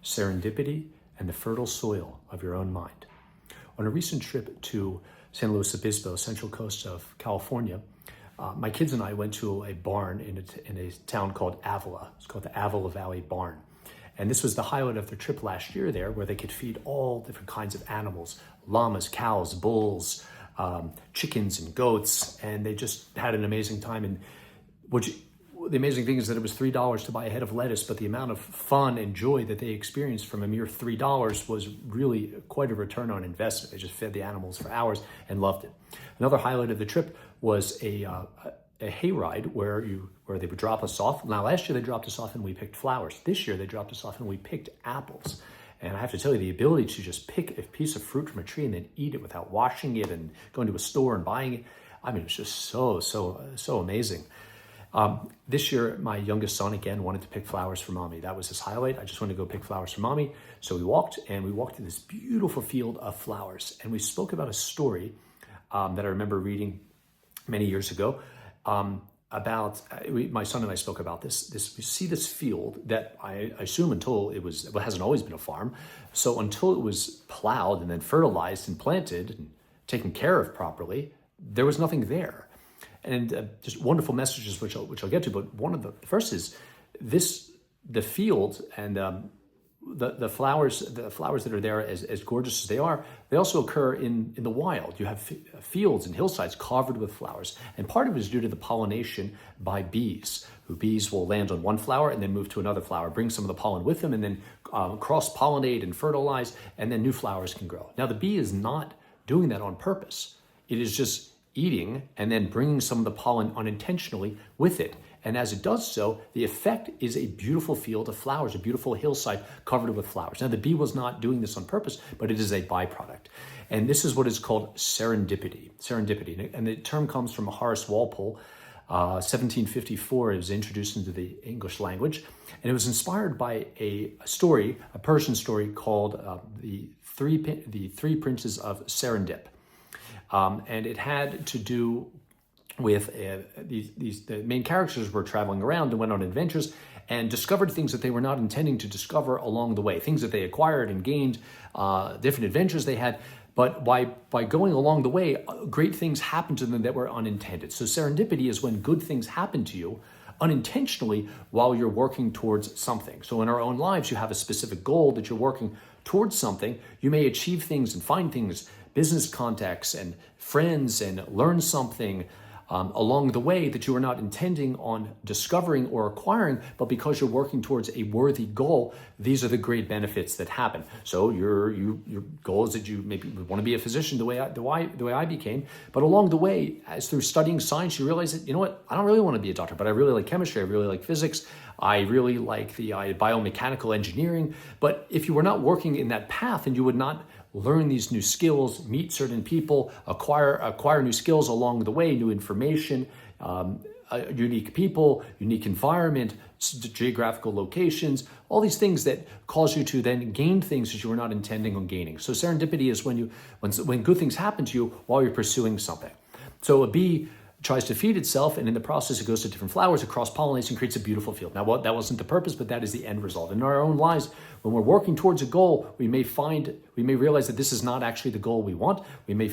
serendipity, and the fertile soil of your own mind. On a recent trip to San Luis Obispo, central coast of California, my kids and I went to a barn in a town called Avila. It's called the Avila Valley Barn. And this was the highlight of their trip last year there, where they could feed all different kinds of animals, llamas, cows, bulls, chickens and goats. And they just had an amazing time. And the amazing thing is that it was $3 to buy a head of lettuce, but the amount of fun and joy that they experienced from a mere $3 was really quite a return on investment. They just fed the animals for hours and loved it. Another highlight of the trip was a hayride where they would drop us off. Now, last year they dropped us off and we picked flowers. This year they dropped us off and we picked apples. And I have to tell you, the ability to just pick a piece of fruit from a tree and then eat it without washing it and going to a store and buying it, I mean, it was just so amazing. This year, my youngest son, again, wanted to pick flowers for mommy. That was his highlight. I just wanted to go pick flowers for mommy. So we walked to this beautiful field of flowers. And we spoke about a story that I remember reading many years ago my son and I spoke about this. We see this field that I assume it hasn't always been a farm. So until it was plowed and then fertilized and planted and taken care of properly, there was nothing there. And just wonderful messages, which I'll get to. But one of the first is the field and the flowers that are there, as gorgeous as they are, they also occur in the wild. You have fields and hillsides covered with flowers. And part of it is due to the pollination by bees. Bees will land on one flower and then move to another flower, bring some of the pollen with them, and then cross-pollinate and fertilize, and then new flowers can grow. Now, the bee is not doing that on purpose. It is just eating and then bringing some of the pollen unintentionally with it. And as it does so, the effect is a beautiful field of flowers, a beautiful hillside covered with flowers. Now, the bee was not doing this on purpose, but it is a byproduct. And this is what is called serendipity. And the term comes from Horace Walpole. 1754, it was introduced into the English language. And it was inspired by a Persian story called the Three Princes of Serendip. And it had to do with the main characters were traveling around and went on adventures and discovered things that they were not intending to discover along the way, things that they acquired and gained, different adventures they had. But by going along the way, great things happened to them that were unintended. So serendipity is when good things happen to you unintentionally while you're working towards something. So in our own lives, you have a specific goal that you're working towards something. You may achieve things and find things, business contacts and friends, and learn something along the way that you are not intending on discovering or acquiring, but because you're working towards a worthy goal, these are the great benefits that happen. So your goal is that you maybe want to be a physician the way I became, but along the way, as through studying science, you realize that, you know what, I don't really want to be a doctor, but I really like chemistry, I really like physics, I really like the biomechanical engineering. But if you were not working in that path, and you would not learn these new skills, meet certain people, acquire new skills along the way, new information, unique people, unique environment, geographical locations, all these things that cause you to then gain things that you were not intending on gaining. So serendipity is when good things happen to you while you're pursuing something. So a bee tries to feed itself, and in the process it goes to different flowers, it cross-pollinates and creates a beautiful field. Now, that wasn't the purpose, but that is the end result. In our own lives, when we're working towards a goal, we may realize that this is not actually the goal we want. We may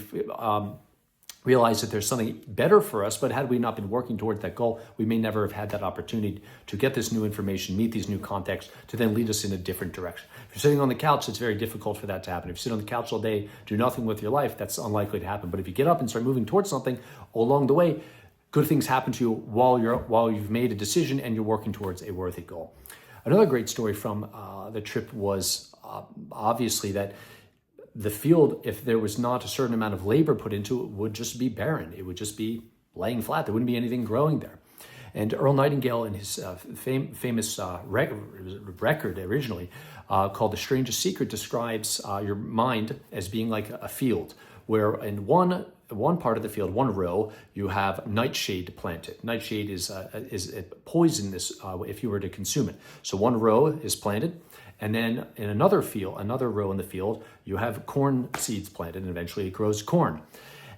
realize that there's something better for us, but had we not been working towards that goal, we may never have had that opportunity to get this new information, meet these new contacts, to then lead us in a different direction. If you're sitting on the couch, it's very difficult for that to happen. If you sit on the couch all day, do nothing with your life, that's unlikely to happen. But if you get up and start moving towards something along the way, good things happen to you while you've made a decision and you're working towards a worthy goal. Another great story from the trip was obviously that the field, if there was not a certain amount of labor put into it, would just be barren. It would just be laying flat. There wouldn't be anything growing there. And Earl Nightingale, in his famous record originally called The Strangest Secret, describes your mind as being like a field, where in one part of the field, one row, you have nightshade planted. Nightshade is poisonous if you were to consume it. So one row is planted, and then in another row in the field, you have corn seeds planted, and eventually it grows corn.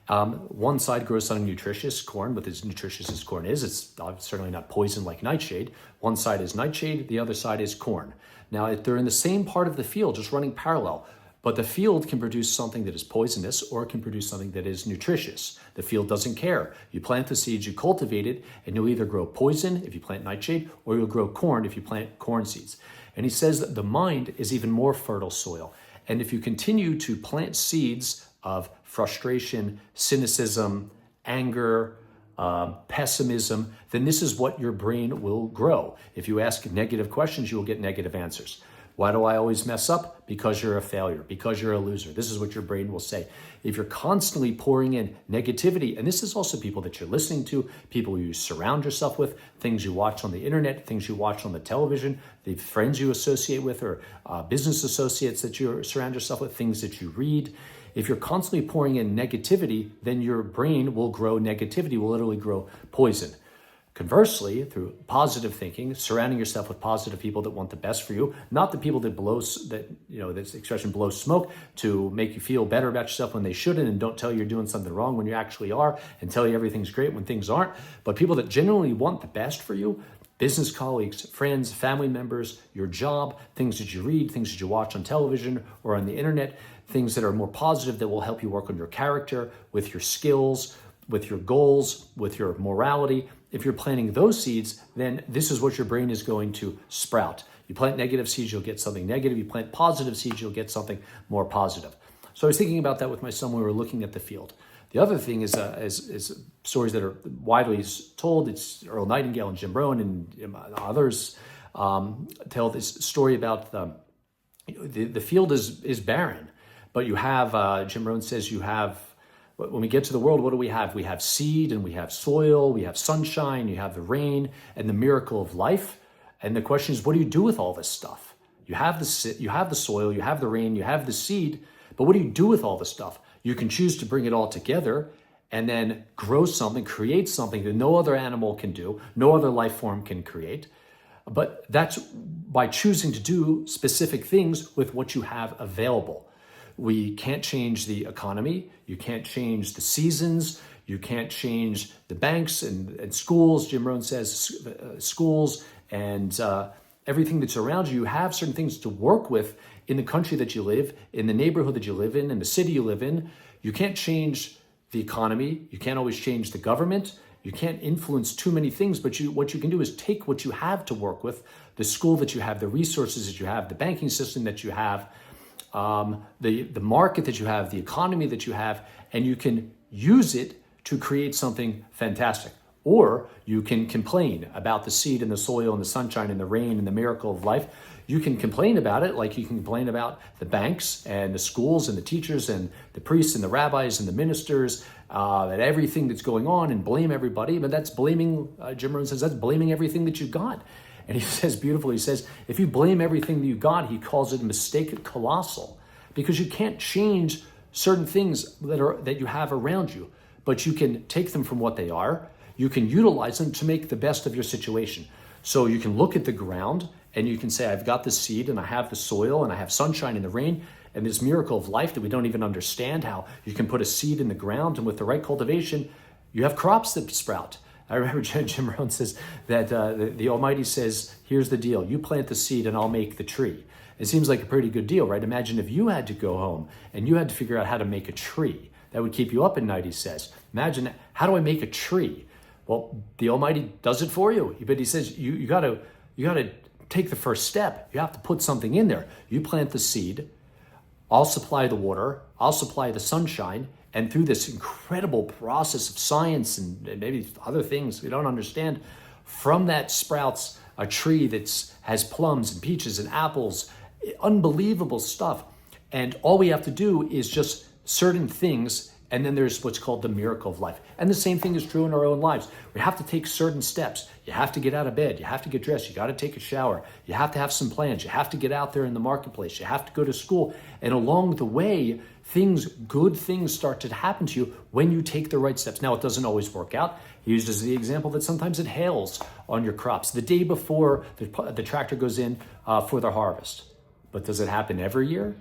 One side grows something nutritious, corn, but as nutritious as corn is, it's certainly not poison like nightshade. One side is nightshade, the other side is corn. Now, if they're in the same part of the field, just running parallel, but the field can produce something that is poisonous or it can produce something that is nutritious. The field doesn't care. You plant the seeds, you cultivate it, and you'll either grow poison if you plant nightshade, or you'll grow corn if you plant corn seeds. And he says that the mind is even more fertile soil. And if you continue to plant seeds of frustration, cynicism, anger, pessimism, then this is what your brain will grow. If you ask negative questions, you will get negative answers. Why do I always mess up? Because you're a failure, because you're a loser. This is what your brain will say. If you're constantly pouring in negativity, and this is also people that you're listening to, people you surround yourself with, things you watch on the internet, things you watch on the television, the friends you associate with, or business associates that you surround yourself with, things that you read. If you're constantly pouring in negativity, then your brain will grow negativity, will literally grow poison. Conversely, through positive thinking, surrounding yourself with positive people that want the best for you, not the people that this expression blow smoke to make you feel better about yourself when they shouldn't, and don't tell you you're doing something wrong when you actually are, and tell you everything's great when things aren't, but people that genuinely want the best for you, business colleagues, friends, family members, your job, things that you read, things that you watch on television or on the internet, things that are more positive that will help you work on your character, with your skills, with your goals, with your morality. If you're planting those seeds, then this is what your brain is going to sprout. You plant negative seeds, you'll get something negative. You plant positive seeds, you'll get something more positive. So I was thinking about that with my son when we were looking at the field. The other thing is stories that are widely told. It's Earl Nightingale and Jim Rohn and others tell this story about the field is barren, but you have, Jim Rohn says, you have, when we get to the world, what do we have? We have seed and we have soil, we have sunshine, you have the rain and the miracle of life. And the question is, what do you do with all this stuff? You have the soil, you have the rain, you have the seed, but what do you do with all this stuff? You can choose to bring it all together and then grow something, create something that no other animal can do, no other life form can create. But that's by choosing to do specific things with what you have available. We can't change the economy. You can't change the seasons. You can't change the banks and schools. Jim Rohn says schools and everything that's around you. You have certain things to work with in the country that you live, in the neighborhood that you live in the city you live in. You can't change the economy. You can't always change the government. You can't influence too many things, but what you can do is take what you have to work with, the school that you have, the resources that you have, the banking system that you have, the market that you have, the economy that you have, and you can use it to create something fantastic. Or you can complain about the seed and the soil and the sunshine and the rain and the miracle of life. You can complain about it like you can complain about the banks and the schools and the teachers and the priests and the rabbis and the ministers and everything that's going on, and blame everybody. But that's blaming, Jim Rohn says, that's blaming everything that you got. And he says beautifully, he says, if you blame everything that you got, he calls it a mistake colossal, because you can't change certain things that you have around you, but you can take them from what they are. You can utilize them to make the best of your situation. So you can look at the ground and you can say, I've got the seed and I have the soil and I have sunshine and the rain and this miracle of life that we don't even understand, how you can put a seed in the ground, and with the right cultivation, you have crops that sprout. I remember Jim Rohn says that the Almighty says, here's the deal. You plant the seed and I'll make the tree. It seems like a pretty good deal, right? Imagine if you had to go home and you had to figure out how to make a tree. That would keep you up at night, he says. Imagine, how do I make a tree? Well, the Almighty does it for you. But he says, you gotta take the first step. You have to put something in there. You plant the seed. I'll supply the water. I'll supply the sunshine. And through this incredible process of science and maybe other things we don't understand, from that sprouts a tree that has plums and peaches and apples, unbelievable stuff. And all we have to do is just certain things, and then there's what's called the miracle of life. And the same thing is true in our own lives. We have to take certain steps. You have to get out of bed. You have to get dressed. You got to take a shower. You have to have some plans. You have to get out there in the marketplace. You have to go to school. And along the way, good things start to happen to you when you take the right steps. Now, it doesn't always work out. He uses the example that sometimes it hails on your crops the day before the tractor goes in for the harvest. But does it happen every year?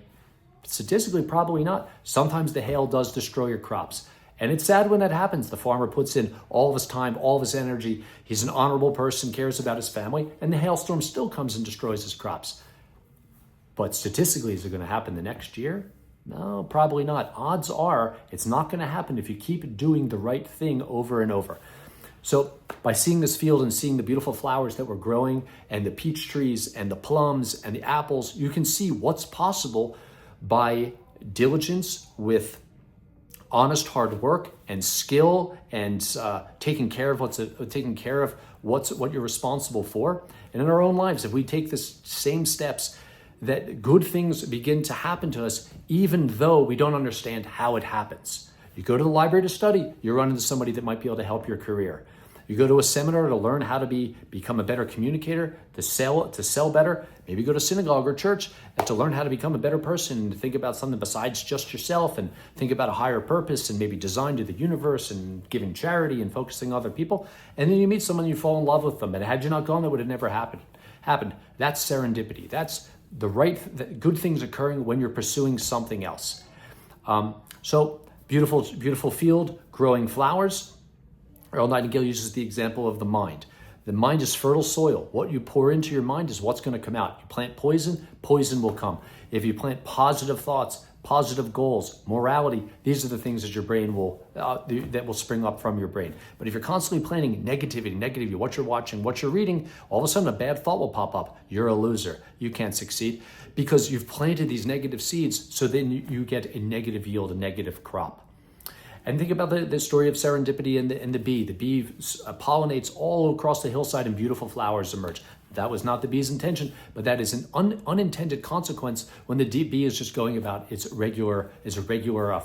Statistically, probably not. Sometimes the hail does destroy your crops. And it's sad when that happens. The farmer puts in all of his time, all of his energy. He's an honorable person, cares about his family, and the hailstorm still comes and destroys his crops. But statistically, is it going to happen the next year? No, probably not. Odds are it's not going to happen if you keep doing the right thing over and over. So by seeing this field and seeing the beautiful flowers that were growing and the peach trees and the plums and the apples, you can see what's possible by diligence with honest hard work and skill and taking care of what you're responsible for. And in our own lives, if we take the same steps, that good things begin to happen to us, even though we don't understand how it happens. You go to the library to study, you run into somebody that might be able to help your career. You go to a seminar to learn how to become a better communicator, to sell better. Maybe go to synagogue or church and to learn how to become a better person and to think about something besides just yourself and think about a higher purpose and maybe design to the universe and giving charity and focusing on other people. And then you meet someone, you fall in love with them. And had you not gone, that would have never happened. That's serendipity. That's good things occurring when you're pursuing something else. So beautiful, beautiful field, growing flowers. Earl Nightingale uses the example of the mind. The mind is fertile soil. What you pour into your mind is what's going to come out. You plant poison, poison will come. If you plant positive thoughts, positive goals, morality, these are the things that your brain that will spring up from your brain. But if you're constantly planting negativity, what you're watching, what you're reading, all of a sudden a bad thought will pop up. You're a loser. You can't succeed because you've planted these negative seeds. So then you get a negative yield, a negative crop. And think about the story of serendipity and the bee. The bee pollinates all across the hillside and beautiful flowers emerge. That was not the bee's intention, but that is an unintended consequence when the bee is just going about its regular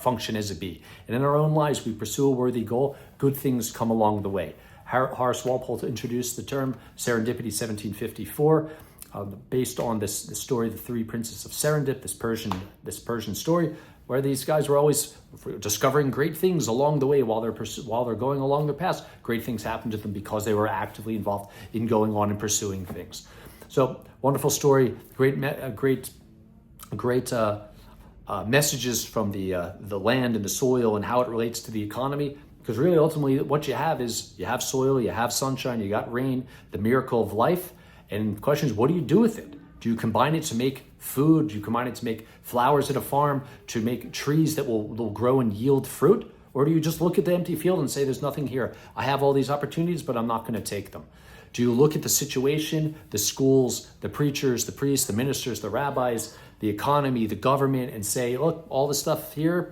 function as a bee. And in our own lives, we pursue a worthy goal, good things come along the way. Horace Walpole introduced the term serendipity 1754, based on this story, the Three Princes of Serendip, this Persian story, where these guys were always discovering great things along the way while they're going along their paths. Great things happened to them because they were actively involved in going on and pursuing things. So wonderful story, great messages from the land and the soil and how it relates to the economy. Because really, ultimately, what you have is you have soil, you have sunshine, you got rain, the miracle of life. And the question is, what do you do with it? Do you combine it to make food? Do you combine it to make flowers at a farm, to make trees that will grow and yield fruit? Or do you just look at the empty field and say, there's nothing here. I have all these opportunities, but I'm not going to take them. Do you look at the situation, the schools, the preachers, the priests, the ministers, the rabbis, the economy, the government, and say, look, all the stuff here,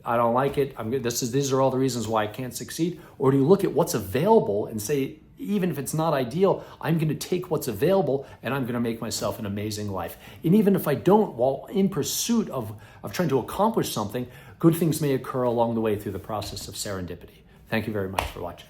I don't like it. These are all the reasons why I can't succeed. Or do you look at what's available and say, even if it's not ideal, I'm going to take what's available and I'm going to make myself an amazing life. And even if I don't, while in pursuit of trying to accomplish something, good things may occur along the way through the process of serendipity. Thank you very much for watching.